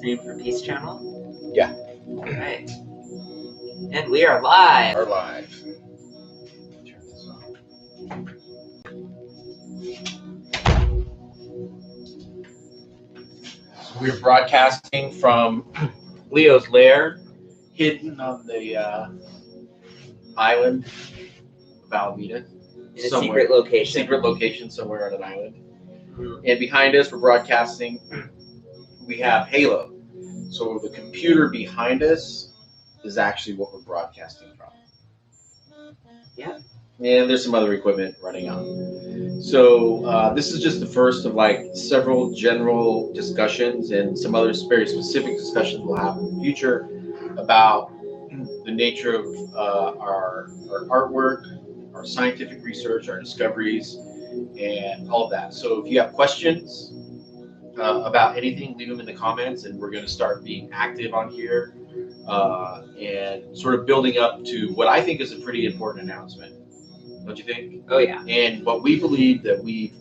stream for Peace Channel? Yeah. All right. And we are live. We're live. Turn this off. So we're broadcasting from Leo's lair, hidden on the island of Alameda. In a secret location. Secret location somewhere on an island. And behind us, we're broadcasting, we have Halo. So the computer behind us is actually what we're broadcasting from. Yeah. And there's some other equipment running on. So this is just the first of like several general discussions and some other very specific discussions we'll have in the future about the nature of our artwork, our scientific research, our discoveries, and all of that. So if you have questions about anything, leave them in the comments, and we're going to start being active on here and sort of building up to what I think is a pretty important announcement. Don't you think? Oh, yeah. And what we believe that we've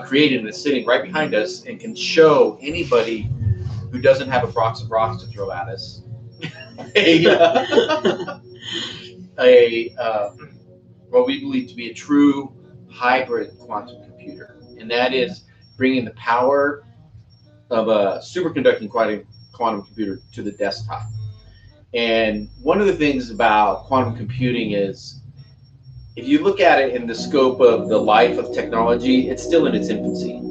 created and is sitting right behind us and can show anybody who doesn't have a box of rocks to throw at us what we believe to be a true hybrid quantum computer. And that is bringing the power of a superconducting quantum computer to the desktop. And one of the things about quantum computing is, if you look at it in the scope of the life of technology, it's still in its infancy.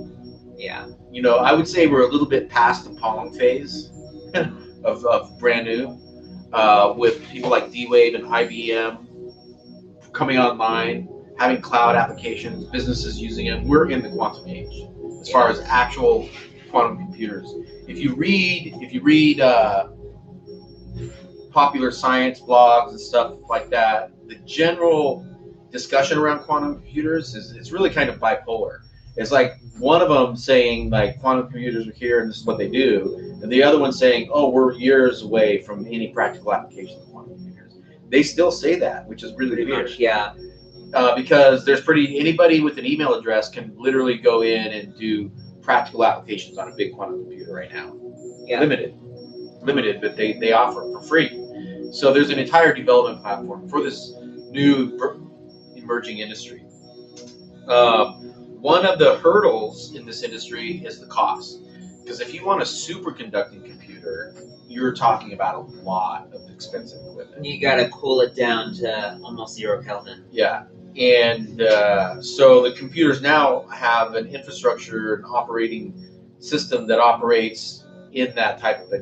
Yeah. You know, I would say we're a little bit past the Pong phase of brand new, with people like D-Wave and IBM coming online, having cloud applications, businesses using it. We're in the quantum age as far as actual quantum computers. If you read popular science blogs and stuff like that, the general discussion around quantum computers it's really kind of bipolar. It's like one of them saying like quantum computers are here and this is what they do, and the other one saying, oh, we're years away from any practical application of quantum computers. They still say that, which is really weird. Yeah. Because there's anybody with an email address can literally go in and do practical applications on a big quantum computer right now. Yeah. Limited, but they offer it for free. So there's an entire development platform for this new emerging industry. One of the hurdles in this industry is the cost. Because if you want a superconducting computer, you're talking about a lot of expensive equipment. You got to cool it down to almost 0 Kelvin. Yeah. And so the computers now have an infrastructure, an operating system that operates in that type of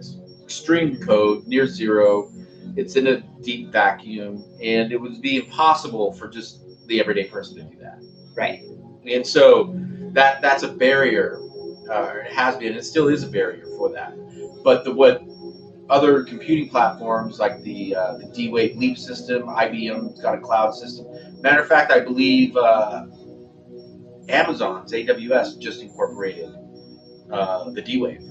extreme code, near zero. It's in a deep vacuum, and it would be impossible for just the everyday person to do that. Right. And so that's a barrier, it has been, it still is a barrier for that. But what other computing platforms like the D-Wave Leap system, IBM's got a cloud system. Matter of fact, I believe Amazon's AWS just incorporated the D-Wave.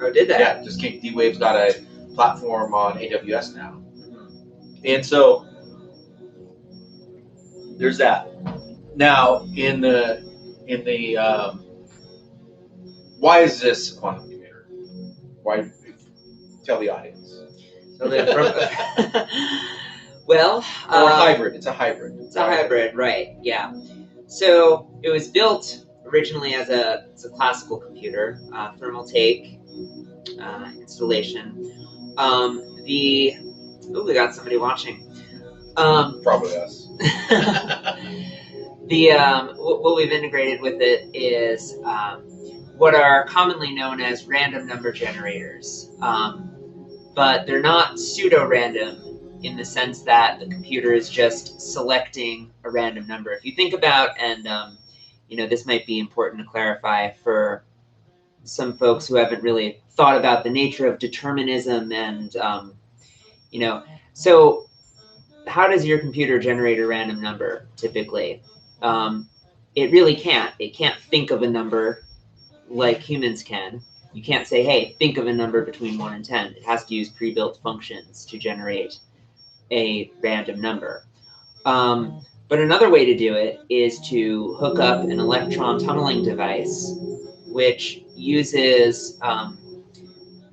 Oh, did that? Yeah, just came. D-Wave's got a platform on AWS now. And so there's that. Now, in the why is this a quantum computer? Why? Tell the audience. Well, or a hybrid. It's a hybrid. It's a hybrid, right? Yeah. So it was built originally as a classical computer, thermal take installation. We got somebody watching. Probably us. What we've integrated with it is what are commonly known as random number generators, but they're not pseudo-random in the sense that the computer is just selecting a random number. If you think about, and this might be important to clarify for some folks who haven't really thought about the nature of determinism and, so how does your computer generate a random number typically? It really can't. It can't think of a number like humans can. You can't say, hey, think of a number between 1 and 10. It has to use pre-built functions to generate a random number. But another way to do it is to hook up an electron tunneling device, which uses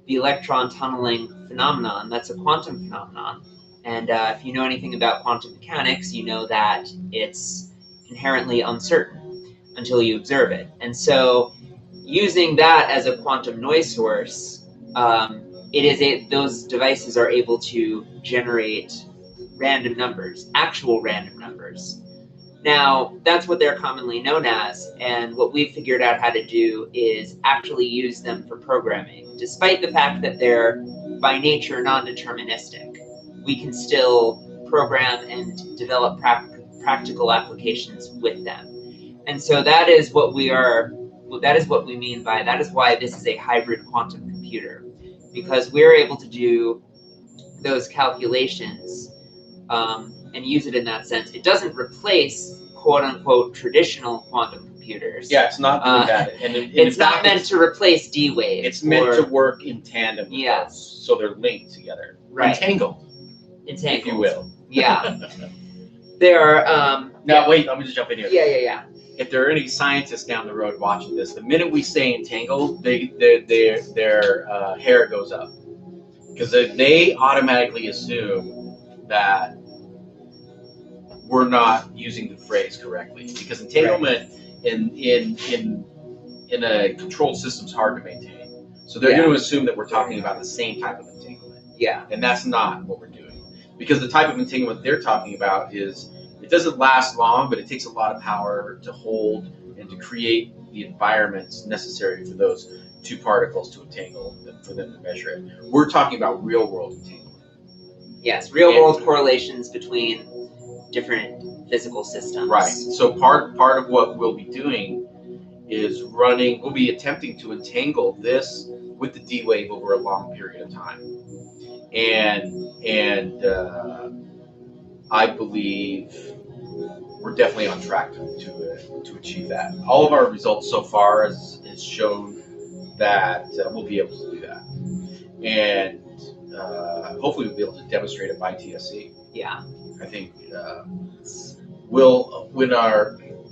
the electron tunneling phenomenon. That's a quantum phenomenon. And if you know anything about quantum mechanics, you know that it's inherently uncertain until you observe it. And so using that as a quantum noise source, those devices are able to generate random numbers, actual random numbers. Now, that's what they're commonly known as, and what we've figured out how to do is actually use them for programming. Despite the fact that they're by nature non-deterministic, we can still program and develop practical applications with them. And so that is what we mean by, that is why this is a hybrid quantum computer, because we're able to do those calculations and use it in that sense. It doesn't replace quote unquote traditional quantum computers. Yeah, it's not doing that. And it's not meant to replace D-Wave. It's meant to work in tandem. Yeah. Those, so they're linked together. Right. Entangled, if you will. Yeah. There are. Now, wait, let me just jump in here. Yeah. If there are any scientists down the road watching this, the minute we say entangled, their hair goes up. Because they automatically assume that we're not using the phrase correctly. Because entanglement in a controlled system is hard to maintain. So they're going to assume that we're talking about the same type of entanglement. Yeah. And that's not what we're doing. Because the type of entanglement they're talking about is, it doesn't last long, but it takes a lot of power to hold and to create the environments necessary for those two particles to entangle, for them to measure it. We're talking about real-world entanglement. Yes, real-world correlations between different physical systems. Right. So part of what we'll be doing is we'll be attempting to entangle this with the D-Wave over a long period of time. And I believe we're definitely on track to achieve that. All of our results so far has shown that we'll be able to do that, and hopefully we'll be able to demonstrate it by TSC. Yeah, I think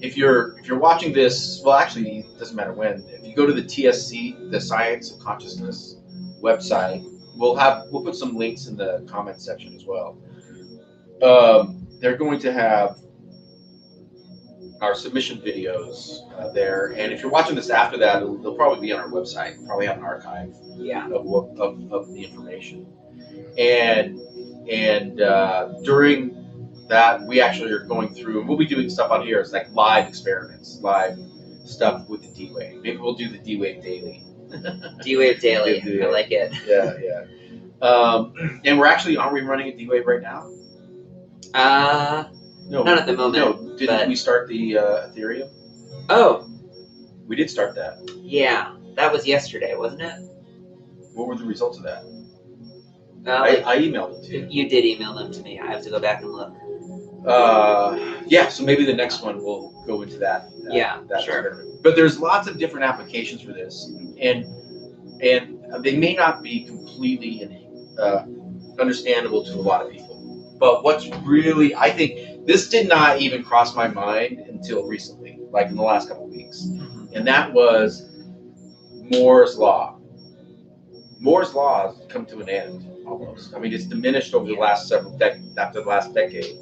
if you're watching this, well, actually, it doesn't matter when. If you go to the TSC, the Science of Consciousness website, we'll put some links in the comment section as well. They're going to have our submission videos there, and if you're watching this after that, they'll probably be on our website. We'll probably have an archive of the information. And during that, we actually are going through, and we'll be doing stuff on here. It's like live experiments, live stuff with the D-Wave. Maybe we'll do the D-Wave daily. D-Wave daily. I like it. Yeah. And aren't we running a D-Wave right now? No, not at the moment. No, didn't we start the Ethereum? Oh, we did start that. Yeah, that was yesterday, wasn't it? What were the results of that? I emailed it to you. You did email them to me. I have to go back and look. Yeah, so maybe the next one will go into that. That sure. experiment. But there's lots of different applications for this, and they may not be completely understandable to a lot of people. But what's really, I think, this did not even cross my mind until recently, like in the last couple of weeks. Mm-hmm. And that was Moore's Law. Moore's Law has come to an end, almost. I mean, it's diminished over the last after the last decade.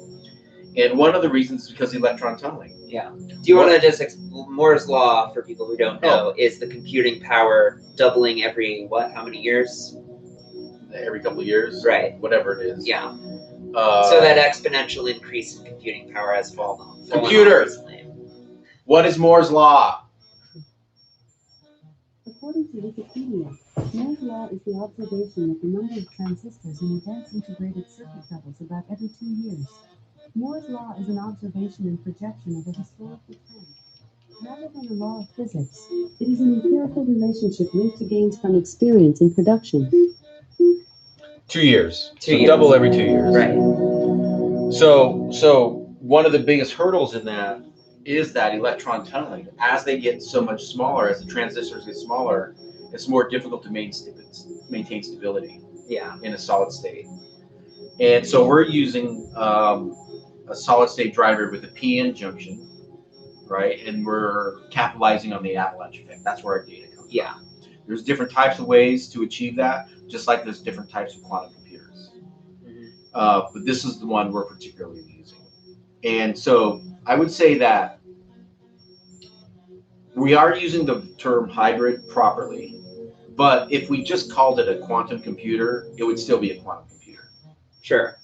And one of the reasons is because of electron tunneling. Yeah. Do you want to just Moore's Law, for people who don't know, is the computing power doubling every, how many years? Every couple of years. Right. Whatever it is. Yeah. So that exponential increase in computing power has fallen. Computer, what is Moore's Law? According to Wikipedia, Moore's Law is the observation that the number of transistors in a dense integrated circuit doubles about every 2 years. Moore's Law is an observation and projection of a historical trend. Rather than a law of physics, it is an empirical relationship linked to gains from experience in production. 2 years. So double every 2 years. Right. So one of the biggest hurdles in that is that electron tunneling. As they get so much smaller, as the transistors get smaller, it's more difficult to maintain stability in a solid state. And so we're using a solid state driver with a p-n junction, right? And we're capitalizing on the avalanche effect. That's where our data comes from. There's different types of ways to achieve that, just like there's different types of quantum computers. But this is the one we're particularly using. And so I would say that we are using the term hybrid properly, but if we just called it a quantum computer, it would still be a quantum computer. Sure.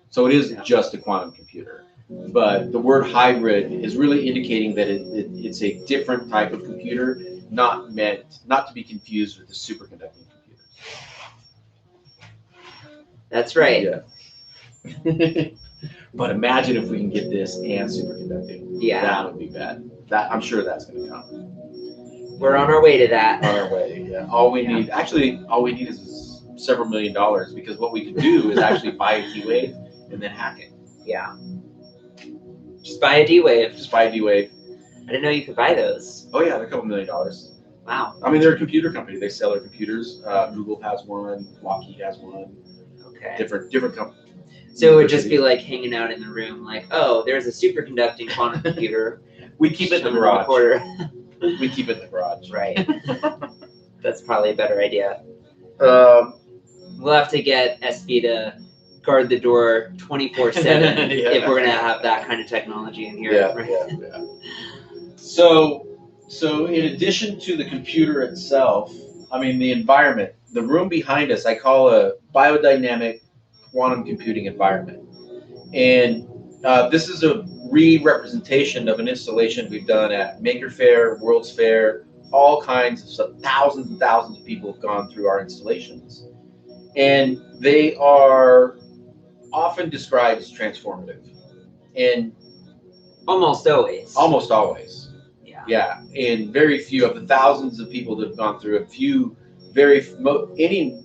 So it is just a quantum computer. But the word hybrid is really indicating that it's a different type of computer, not to be confused with the superconducting computers. That's right. Yeah. But imagine if we can get this and superconducting. Yeah. That would be bad. I'm sure that's going to come. We're on our way to that. On our way, yeah. All we need is several $1 million, because what we could do is actually buy a D-Wave and then hack it. Yeah. Just buy a D-Wave. Just buy a D-Wave. I didn't know you could buy those. Oh yeah, they're a couple $1 million. Wow. I mean, they're a computer company. They sell their computers. Google has one. Lockheed has one. Okay. Different companies. So it would just be like hanging out in the room, like, oh, there's a superconducting quantum computer. We keep it in the garage. We keep it in the garage. Right. That's probably a better idea. We'll have to get SB to guard the door 24/7 if we're gonna have that kind of technology in here. Yeah. So in addition to the computer itself, I mean the environment, the room behind us, I call a biodynamic quantum computing environment, and this is a re-representation of an installation we've done at Maker Faire, World's Fair. All kinds of stuff. Thousands and thousands of people have gone through our installations, and they are often described as transformative, and almost always. Yeah, and very few of the thousands of people that have gone through it,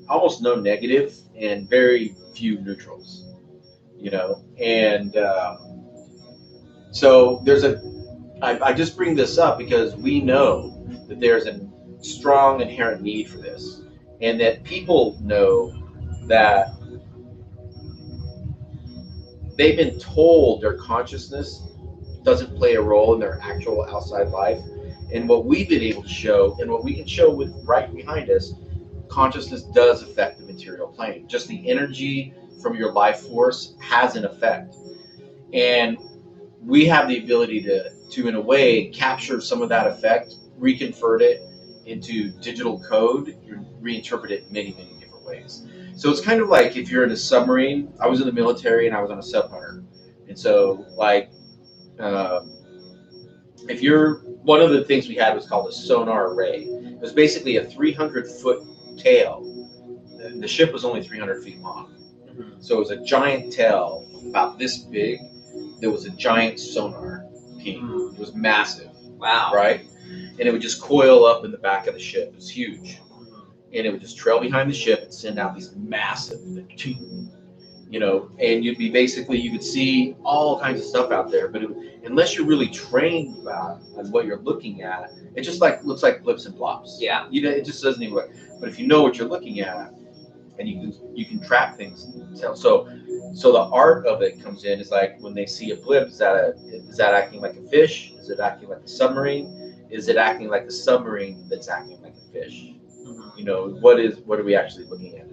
almost no negative and very few neutrals, and so I just bring this up because we know that there's a strong inherent need for this, and that people know that they've been told their consciousness doesn't play a role in their actual outside life. And what we've been able to show, and what we can show with right behind us, consciousness does affect the material plane. Just the energy from your life force has an effect. And we have the ability to in a way, capture some of that effect, reconvert it into digital code, and reinterpret it in many, many different ways. So it's kind of like if you're in a submarine. I was in the military and I was on a sub hunter. And so if you're, one of the things we had was called a sonar array. It was basically a 300-foot tail. The ship was only 300 feet long. So it was a giant tail about this big. There was a giant sonar beam. It was massive. Wow. Right? And it would just coil up in the back of the ship. It was huge. And it would just trail behind the ship and send out these massive, and you could see all kinds of stuff out there. But unless you're really trained about what you're looking at, it just looks like blips and blops. Yeah. It just doesn't even work. But if you know what you're looking at, and you can track things. So the art of it comes in is like when they see a blip, is that acting like a fish? Is it acting like a submarine? Is it acting like a submarine that's acting like a fish? What are we actually looking at?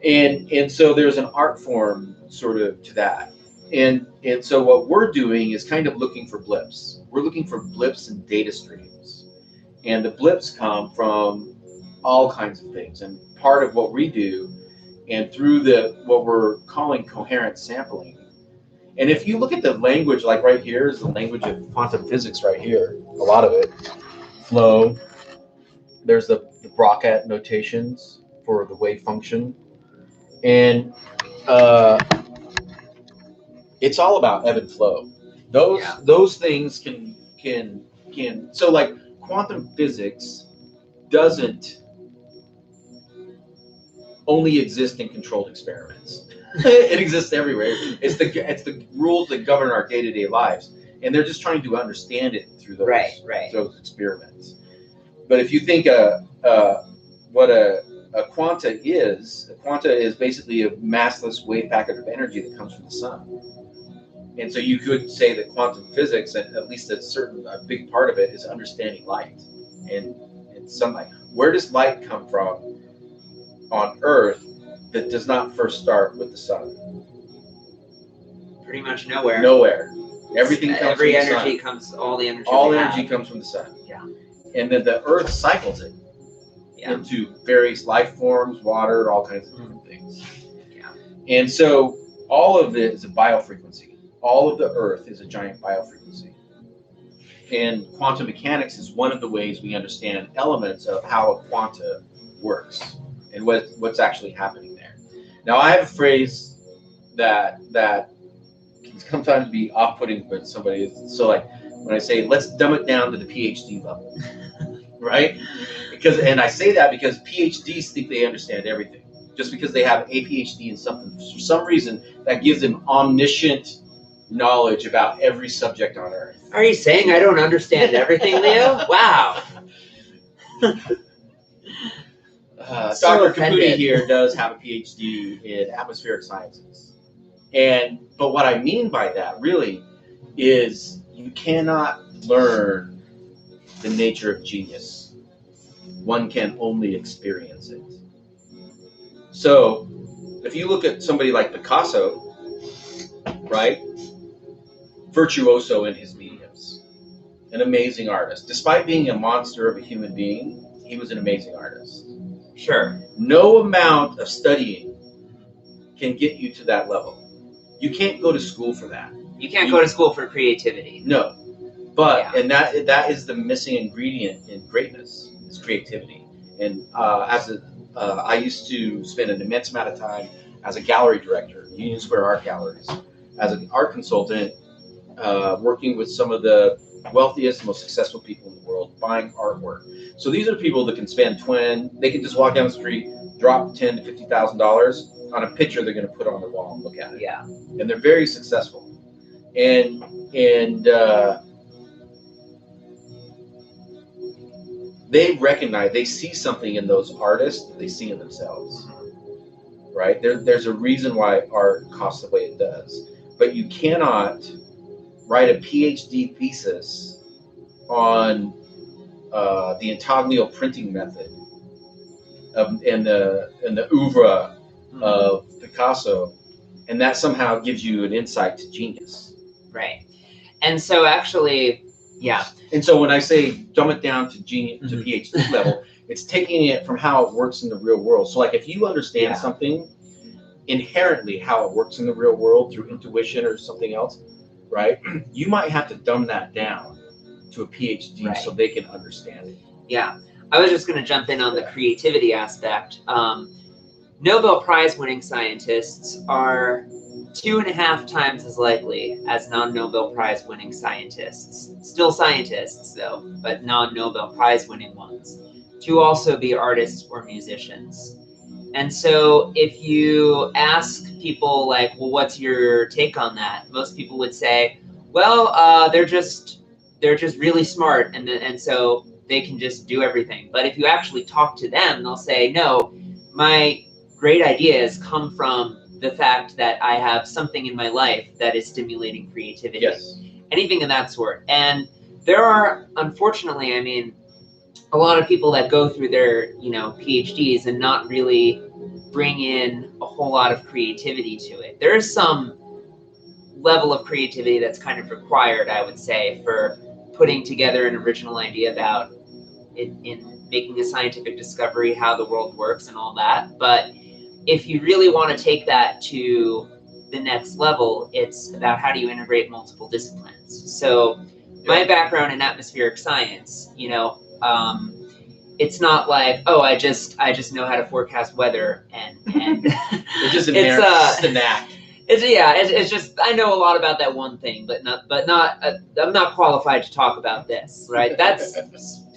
And so there's an art form sort of to that. And so what we're doing is kind of looking for blips. We're looking for blips and data streams. And the blips come from all kinds of things. And part of what we do, and through what we're calling coherent sampling. And if you look at the language, like right here is the language of quantum physics right here, a lot of it. Flow. There's the Broca notations for the wave function. And it's all about ebb and flow. Those things can so like quantum physics doesn't only exist in controlled experiments. It exists everywhere. It's the rules that govern our day-to-day lives, and they're just trying to understand it through those experiments. But if you think what a quanta is basically a massless wave packet of energy that comes from the sun. And so you could say that quantum physics, and at least a big part of it, is understanding light and sunlight. where does light come from on Earth that does not first start with the sun? Pretty much nowhere. Nowhere. Everything comes Every from the energy sun. comes, all the energy. All we energy have. comes from the sun. Yeah. And then the Earth cycles it into various life forms, water, all kinds of different things. Yeah. And so all of it is a biofrequency. All of the Earth is a giant biofrequency. And quantum mechanics is one of the ways we understand elements of how a quanta works and what's actually happening there. Now, I have a phrase that can sometimes be off-putting for somebody. So, like when I say, "Let's dumb it down to the PhD level," right? And I say that because PhDs think they understand everything. Just because they have a PhD in something, for some reason, that gives them omniscient knowledge about every subject on Earth. Are you saying I don't understand everything, Leo? Wow. Dr. Caputi here does have a PhD in atmospheric sciences. But what I mean by that really is you cannot learn the nature of genius. One can only experience it. So if you look at somebody like Picasso, right? Virtuoso in his mediums, an amazing artist. Despite being a monster of a human being, he was an amazing artist. Sure. No amount of studying can get you to that level. You can't go to school for that. You can't go to school for creativity. No. But, and that is the missing ingredient in greatness, is creativity. And I used to spend an immense amount of time as a gallery director, Union Square Art Galleries, as an art consultant, working with some of the wealthiest, most successful people in the world, buying artwork. So these are people that can spend they can just walk down the street, drop $10,000 to $50,000 on a picture they're going to put on the wall and look at it. Yeah. And they're very successful. And they recognize, they see something in those artists that they see in themselves, right? There's a reason why art costs the way it does. But you cannot write a PhD thesis on the intaglio printing method and the oeuvre of Picasso, and that somehow gives you an insight to genius. Right. And so actually, yeah. And so when I say dumb it down to genius to PhD level, it's taking it from how it works in the real world. So like if you understand something inherently how it works in the real world through intuition or something else, right? You might have to dumb that down to a PhD so they can understand it. Yeah. I was just going to jump in on the creativity aspect. Nobel Prize winning scientists are 2.5 times as likely as non-Nobel Prize winning scientists, still scientists though, but non-Nobel Prize winning ones, to also be artists or musicians. And so if you ask people like, well, what's your take on that? Most people would say, well, they're just really smart, and so they can just do everything. But if you actually talk to them, they'll say, no, my great ideas come from the fact that I have something in my life that is stimulating creativity. Yes. Anything of that sort. And there are, unfortunately, I mean, a lot of people that go through their, PhDs and not really bring in a whole lot of creativity to it. There is some level of creativity that's kind of required, I would say, for putting together an original idea about in making a scientific discovery, how the world works and all that. But if you really want to take that to the next level, it's about how do you integrate multiple disciplines. So my background in atmospheric science, it's not like, oh, I just know how to forecast weather and it's just an knack. It's just I know a lot about that one thing, but I'm not qualified to talk about this, right? That's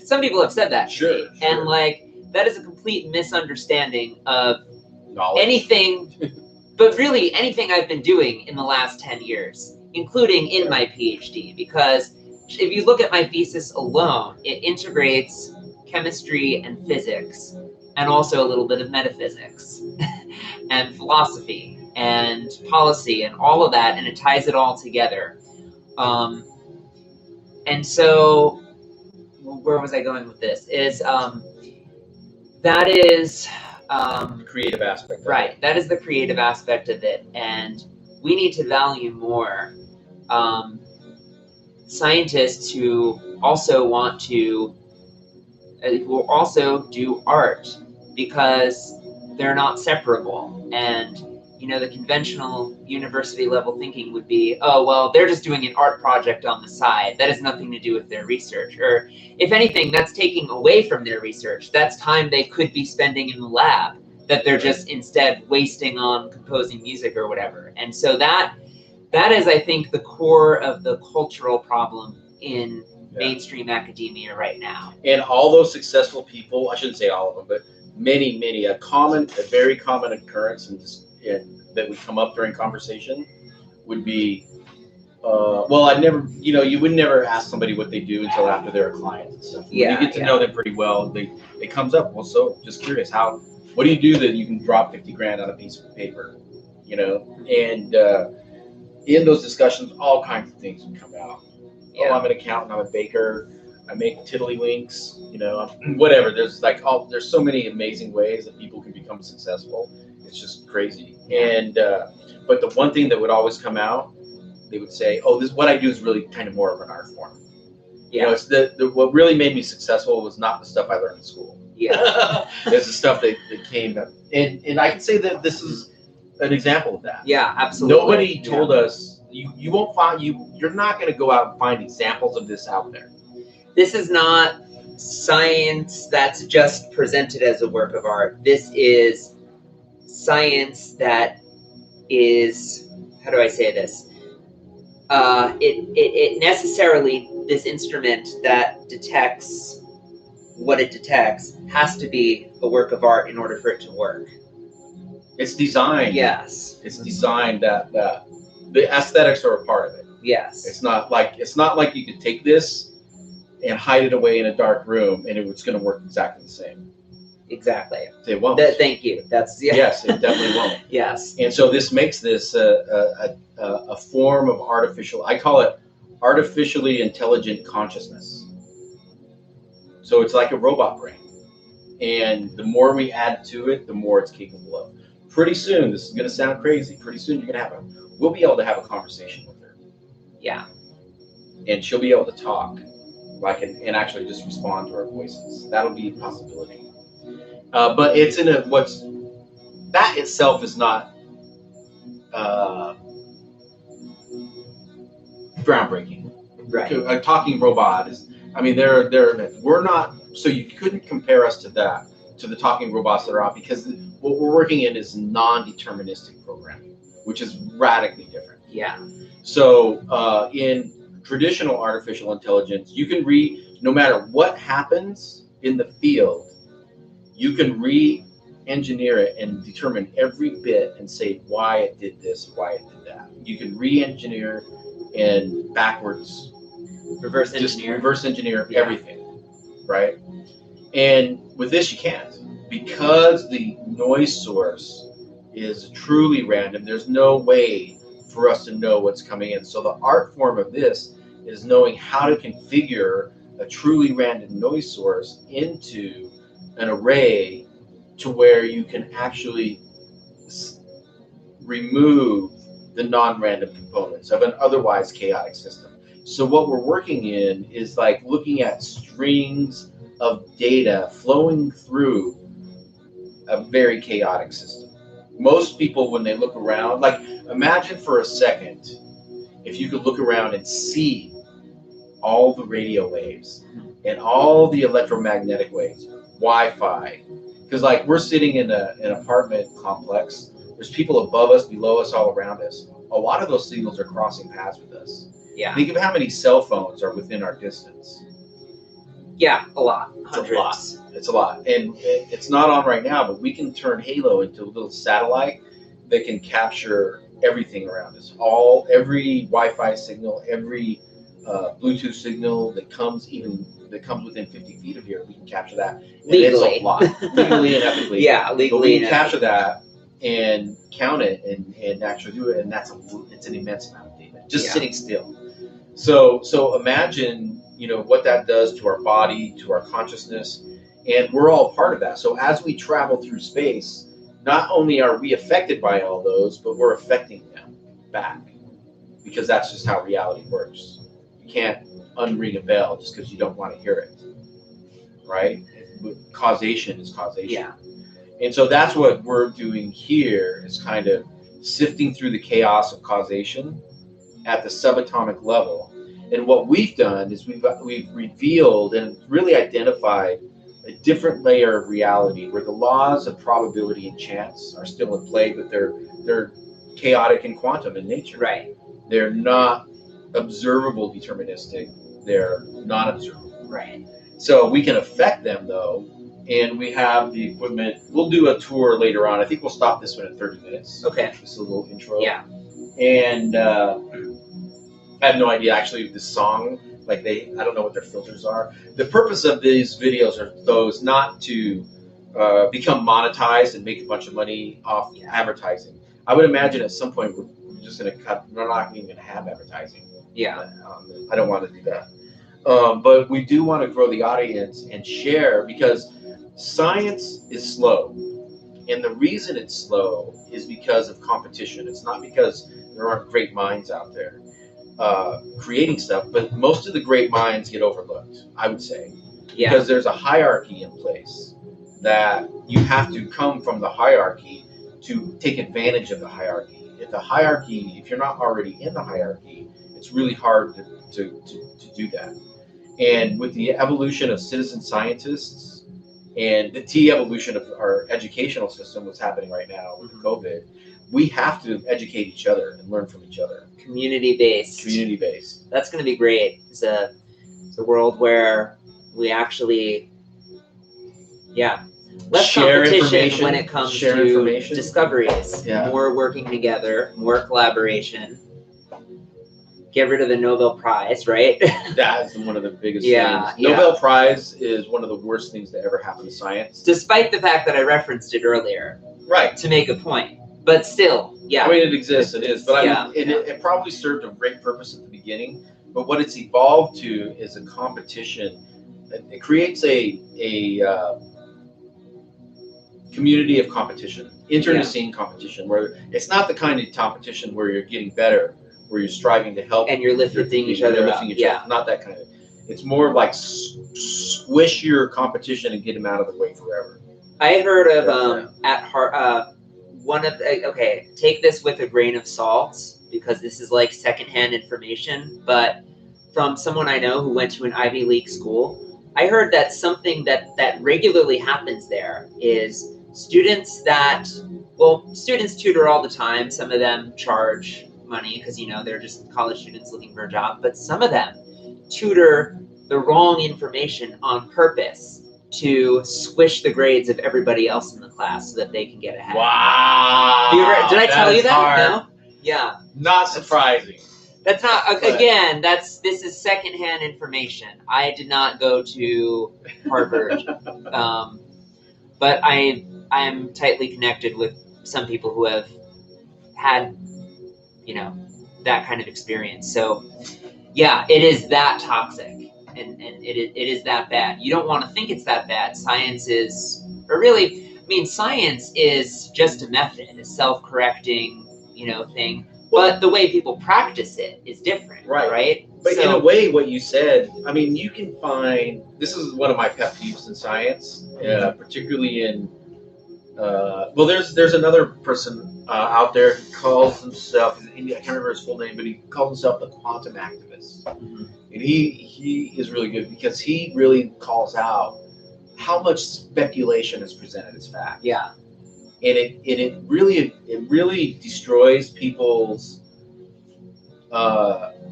some people have said that. Sure. And like that is a complete misunderstanding of knowledge. Anything, but really anything I've been doing in the last 10 years, including in my PhD, because if you look at my thesis alone, it integrates chemistry and physics, and also a little bit of metaphysics and philosophy and policy and all of that, and it ties it all together. And so, where was I going with this? Is That is Creative aspect. right. That is the creative aspect of it, and we need to value more scientists who also want to will also do art, because they're not separable. And the conventional university level thinking would be, oh well, they're just doing an art project on the side. That has nothing to do with their research, or if anything, that's taking away from their research. That's time they could be spending in the lab that they're just instead wasting on composing music or whatever. And so that is, I think, the core of the cultural problem in mainstream academia right now. And all those successful people, I shouldn't say all of them, but many, a very common occurrence that would come up during conversation would be, well, you would never ask somebody what they do until after they're a client and stuff. When you get to know them pretty well, it comes up, well, so just curious, what do you do that you can drop 50 grand on a piece of paper, and in those discussions, all kinds of things would come out. Oh, I'm an accountant, I'm a baker, I make tiddlywinks, whatever. There's there's so many amazing ways that people can become successful. It's just crazy. And but the one thing that would always come out, they would say, "Oh, what I do is really kind of more of an art form." It's what really made me successful was not the stuff I learned in school. It's the stuff that came up, and I can say that this is an example of that. Yeah, absolutely. Nobody told us you won't find you're not going to go out and find examples of this out there. This is not science that's just presented as a work of art. This is science that is, how do I say this? It necessarily, this instrument that detects what it detects has to be a work of art in order for it to work. It's designed. Yes. It's designed that the aesthetics are a part of it. Yes. It's not like you could take this and hide it away in a dark room and it's going to work exactly the same. Exactly. It won't. Thank you. Yes, it definitely won't. Yes. And so this makes this a form of I call it artificially intelligent consciousness. So it's like a robot brain. And the more we add to it, the more it's capable of. Pretty soon, this is going to sound crazy. Pretty soon, we'll be able to have a conversation with her. Yeah. And she'll be able to talk, and actually just respond to our voices. That'll be a possibility. But it's that itself is not groundbreaking. Right. A talking robot we're not. So you couldn't compare us to the talking robots that are out, because what we're working in is non-deterministic programming, which is radically different. Yeah. So in traditional artificial intelligence, you can no matter what happens in the field, you can re-engineer it and determine every bit and say why it did this, why it did that. You can re-engineer and backwards reverse engineer everything, right? And with this, you can't, because the noise source is truly random. There's no way for us to know what's coming in. So the art form of this is knowing how to configure a truly random noise source into an array to where you can actually remove the non-random components of an otherwise chaotic system. So what we're working in is like looking at strings of data flowing through a very chaotic system. Most people, when they look around, imagine for a second if you could look around and see all the radio waves and all the electromagnetic waves, Wi-Fi, because we're sitting in an apartment complex. There's people above us, below us, all around us. A lot of those signals are crossing paths with us. Yeah. Think of how many cell phones are within our distance. Yeah, a lot. Hundreds. It's a lot. And it's not on right now, but we can turn Halo into a little satellite that can capture everything around us. Every Wi-Fi signal, every Bluetooth signal that comes within 50 feet of here, we can capture that. Legally. It's a lot. Legally and ethically. Yeah, legally. But we can capture that and count it and actually do it, and it's an immense amount of data just sitting still. So imagine what that does to our body, to our consciousness, And we're all part of that. So as we travel through space, not only are we affected by all those, but we're affecting them back, because that's just how reality works. You can't unring a bell just because you don't want to hear it, right? Causation is causation. Yeah. And so that's what we're doing here, is kind of sifting through the chaos of causation at the subatomic level. And what we've done is we've revealed and really identified a different layer of reality where the laws of probability and chance are still in play, but they're chaotic and quantum in nature. Right. They're not observable deterministic. They're non-observable. Right. So we can affect them though, and we have the equipment. We'll do a tour later on. I think we'll stop this one at 30 minutes. Okay. Just a little intro. Yeah. And I have no idea actually the song. Like I don't know what their filters are. The purpose of these videos are those not to become monetized and make a bunch of money off advertising. I would imagine at some point we're just going to cut. We're not even going to have advertising. Yeah. I don't want to do that. But we do want to grow the audience and share, because science is slow. And the reason it's slow is because of competition. It's not because there aren't great minds out there creating stuff, but most of the great minds get overlooked, I would say. Yeah. Because there's a hierarchy in place that you have to come from the hierarchy to take advantage of the hierarchy. If you're not already in the hierarchy, it's really hard to do that. And with the evolution of citizen scientists and the de-evolution of our educational system, what's happening right now with COVID, we have to educate each other and learn from each other. Community-based. Community-based. That's going to be great. It's a world where we actually, less share competition when it comes to discoveries. Yeah. More working together, more collaboration. Get rid of the Nobel Prize, right? That's one of the biggest Yeah, things. Nobel Prize is one of the worst things that ever happened to science. Despite the fact that I referenced it earlier. Right. To make a point. But still, I mean, it exists, it is. But it probably served a great purpose at the beginning. But what it's evolved to is a competition. It creates a community of competition, internecine competition, where it's not the kind of competition where you're getting better, where you're striving to help and you're lifting each other up. Not that kind of. It's more like squish your competition and get them out of the way forever. I heard of take this with a grain of salt, because this is like secondhand information, but from someone I know who went to an Ivy League school, I heard that something that regularly happens there is students tutor all the time. Some of them charge money because they're just college students looking for a job, but some of them tutor the wrong information on purpose to squish the grades of everybody else in the class so that they can get ahead. Wow! Did I tell you that? Hard. No. Yeah. Not surprising. That's not again. This is secondhand information. I did not go to Harvard, but I am tightly connected with some people who have had that kind of experience. So it is that toxic. And it is that bad. You don't want to think it's that bad. Science is just a method, a self-correcting, thing. But the way people practice it is different, right? But in a way, what you said, you can find, this is one of my pet peeves in science, particularly in, there's another person out there who calls himself, I can't remember his full name, but he calls himself the quantum activist. Mm-hmm. And he is really good because he really calls out how much speculation is presented as fact. Yeah. And it really destroys people's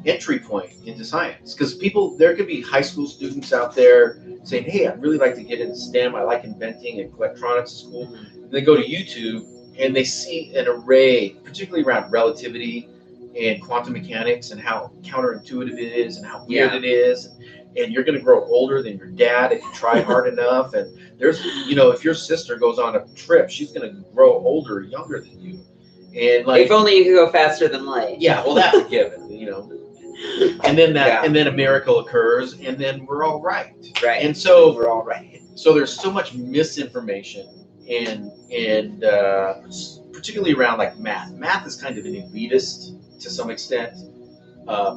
entry point into science, because there could be high school students out there saying, hey, I'd really like to get into STEM, I like inventing and electronics at school. And they go to YouTube and they see an array, particularly around relativity and quantum mechanics and how counterintuitive it is and how weird it is. And you're going to grow older than your dad if you try hard enough. And there's, if your sister goes on a trip, she's going to grow older, younger than you. And if only you could go faster than light. Yeah, well, that's a given, and then Yeah. and then a miracle occurs, and then we're all right. Right. And so we're all right. So there's so much misinformation, and particularly around like math. Math is kind of an elitist to some extent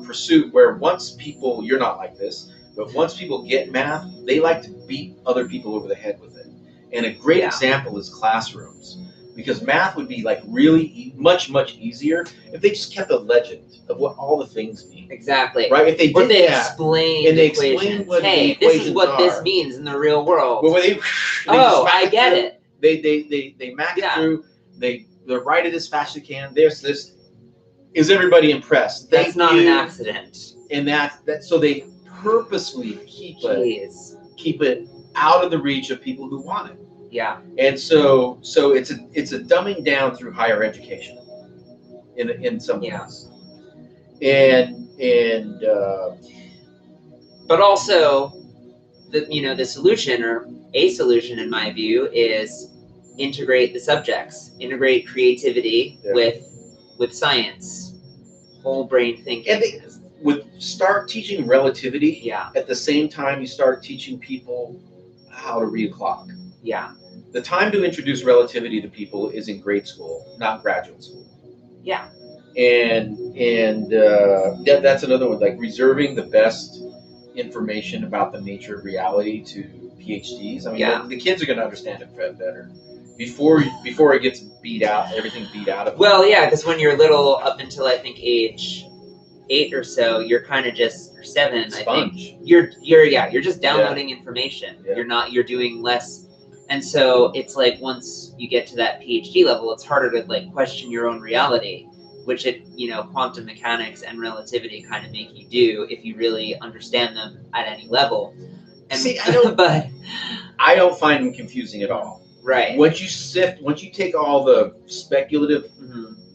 pursuit, where once people, you're not like this, but once people get math, they like to beat other people over the head with it. And a great example is classrooms, because math would be like really much easier if they just kept a legend of what all the things mean. Exactly. Right? If they Or did they that, explain and the they explain equations. what Hey, the this is equations what are. this means in the real world. But when they oh, just I get through, it. They max it through. They write it as fast as you can. There's this. Is everybody impressed? That's not an accident. And that so they purposely keep it out of the reach of people who want it. Yeah. And so it's a dumbing down through higher education in some ways. And but also the solution, or a solution in my view, is integrate the subjects, integrate creativity with science, whole brain thinking. And start teaching relativity. Yeah. At the same time, you start teaching people how to read a clock. Yeah. The time to introduce relativity to people is in grade school, not graduate school. Yeah. And that's another one, like reserving the best information about the nature of reality to PhDs. I mean, the kids are going to understand it better before it gets beat out. Everything's beat out of them. Well, yeah, because when you're little, up until I think age 8 or so, you're kind of just, or 7, Sponge. I think. You're just downloading information. Yeah. You're doing less. And so it's like once you get to that PhD level, it's harder to like question your own reality, which quantum mechanics and relativity kind of make you do if you really understand them at any level. And see, I don't find them confusing at all. Right. Once you take all the speculative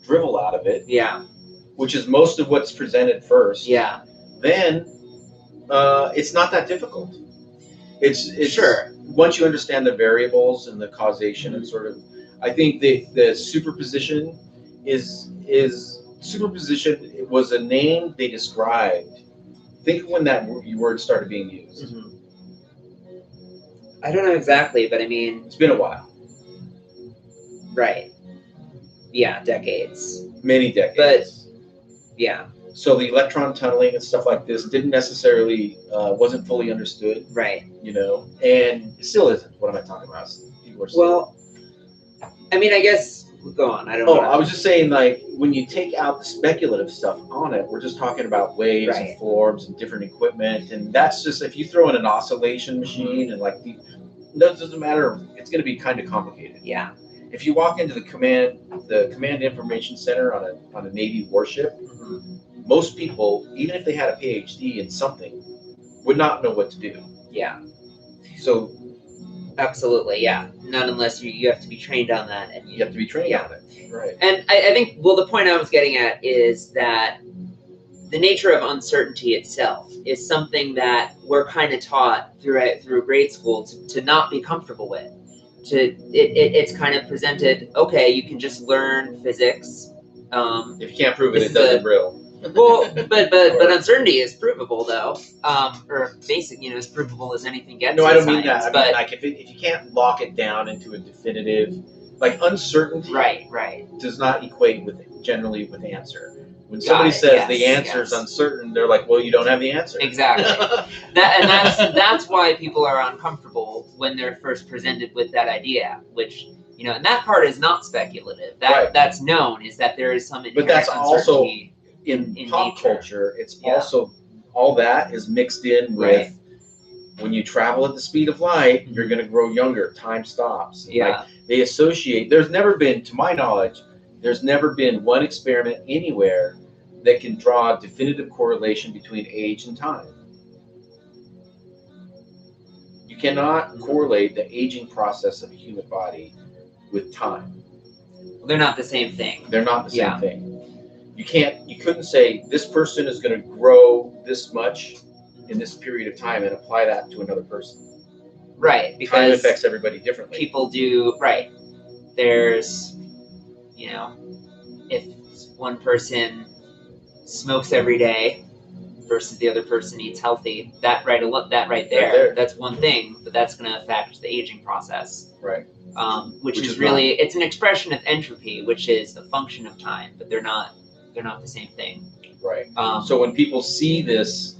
drivel out of it, which is most of what's presented first, then it's not that difficult. It's sure. Once you understand the variables and the causation and sort of, I think the superposition superposition. It was a name they described. Think of when that word started being used. Mm-hmm. I don't know exactly, but I mean, it's been a while. Right. Yeah, decades. Many decades. But yeah. So the electron tunneling and stuff like this didn't necessarily wasn't fully understood. Right. You know, and it still isn't. What am I talking about? People are still, well, I mean, I guess go on. I don't know. I was just saying, like, when you take out the speculative stuff on it, we're just talking about waves and forms and different equipment, and that's just, if you throw in an oscillation machine and like that doesn't matter. It's going to be kind of complicated. Yeah. If you walk into the command information center on a Navy warship, most people, even if they had a PhD in something, would not know what to do. Yeah. So. Absolutely, yeah. Not unless you have to be trained on that, and you have to be trained on it, right? And I think, well, the point I was getting at is that the nature of uncertainty itself is something that we're kind of taught through grade school to not be comfortable with. It's kind of presented, okay, you can just learn physics. If you can't prove it, it doesn't real. Well, but uncertainty is provable, though, or basic, as provable as anything gets. No, I don't mean science, that. I but mean, like, if you can't lock it down into a definitive, like, uncertainty, right, does not equate generally with answer. When somebody says the answer is uncertain, they're like, well, you don't have the answer. Exactly. That's why people are uncomfortable when they're first presented with that idea, which. And that part is not speculative. That's known, is that there is some inherent uncertainty. But that's also in pop nature. Culture. It's also all that is mixed in with when you travel at the speed of light, you're going to grow younger. Time stops. Like, they associate. There's never been, to my knowledge, one experiment anywhere that can draw a definitive correlation between age and time. You cannot correlate the aging process of a human body with time. They're not the same thing. They're not the same thing. You couldn't say this person is going to grow this much in this period of time and apply that to another person. Right, because time affects everybody differently. People do, right. There's, if one person smokes every day versus the other person eats healthy, that right Right there, there. that's one thing, but that's going to affect the aging process. Right. Which is is really, it's an expression of entropy, which is a function of time, but they're not the same thing. Right. Um, So when people see this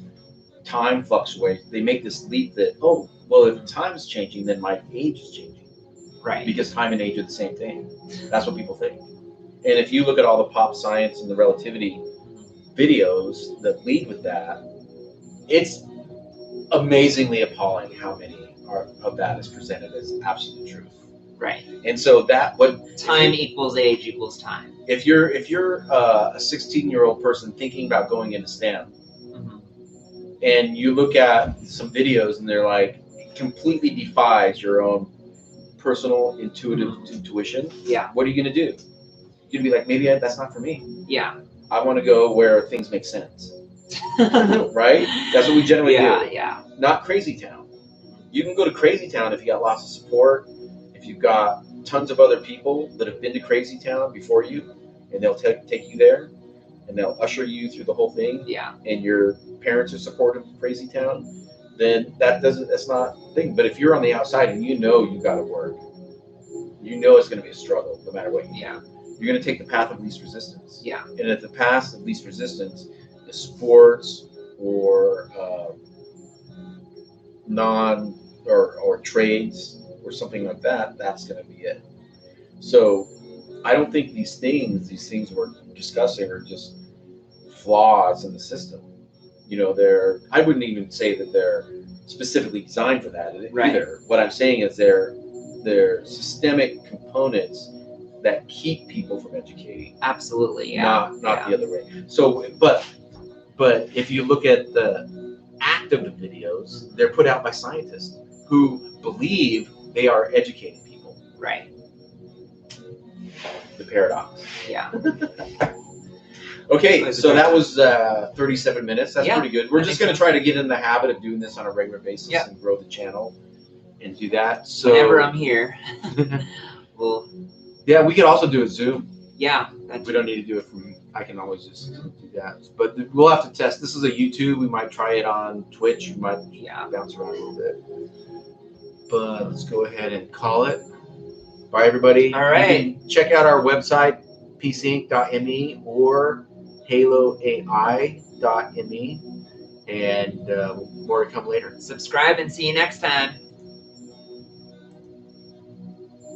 time fluctuate, they make this leap that, oh, well, if time is changing, then my age is changing. right. Because time and age are the same thing. That's what people think. And if you look at all the pop science and the relativity videos that lead with that, it's amazingly appalling how many of that is presented as absolute truth. Right. And so that what time equals age equals time. If you're a 16-year-old person thinking about going into STEM, and you look at some videos and they're like, it completely defies your own personal intuitive intuition. Yeah. What are you going to do? You're going to be like, maybe that's not for me. Yeah. I want to go where things make sense. Right? That's what we generally do. Yeah. Not Crazy Town. You can go to Crazy Town if you got lots of support, if you've got tons of other people that have been to Crazy Town before you, and they'll take you there, and they'll usher you through the whole thing. Yeah. And your parents are supportive of Crazy Town, then that's not a thing. But if you're on the outside and you know you got to work, you know it's going to be a struggle no matter what you do. You're going to take the path of least resistance. Yeah. And if the path of least resistance is sports or or trades or something like that, that's going to be it. So I don't think these things we're discussing are just flaws in the system. You know, I wouldn't even say that they're specifically designed for that either. What I'm saying is they're systemic components that keep people from educating. Absolutely, yeah. Not the other way. So, but if you look at the act of the videos, they're put out by scientists who believe they are educating people. Right. The paradox. Yeah. Okay, so that was 37 minutes. That's pretty good. We're just going to try to get in the habit of doing this on a regular basis and grow the channel and do that. So whenever I'm here, we'll. Yeah, we could also do a Zoom. Yeah. We don't need to do it from. I can always just do that. But we'll have to test. This is a YouTube. We might try it on Twitch. We might bounce around a little bit. But let's go ahead and call it. Bye, everybody. All right. You can check out our website, pcinc.me or haloai.me. And more to come later. Subscribe and see you next time.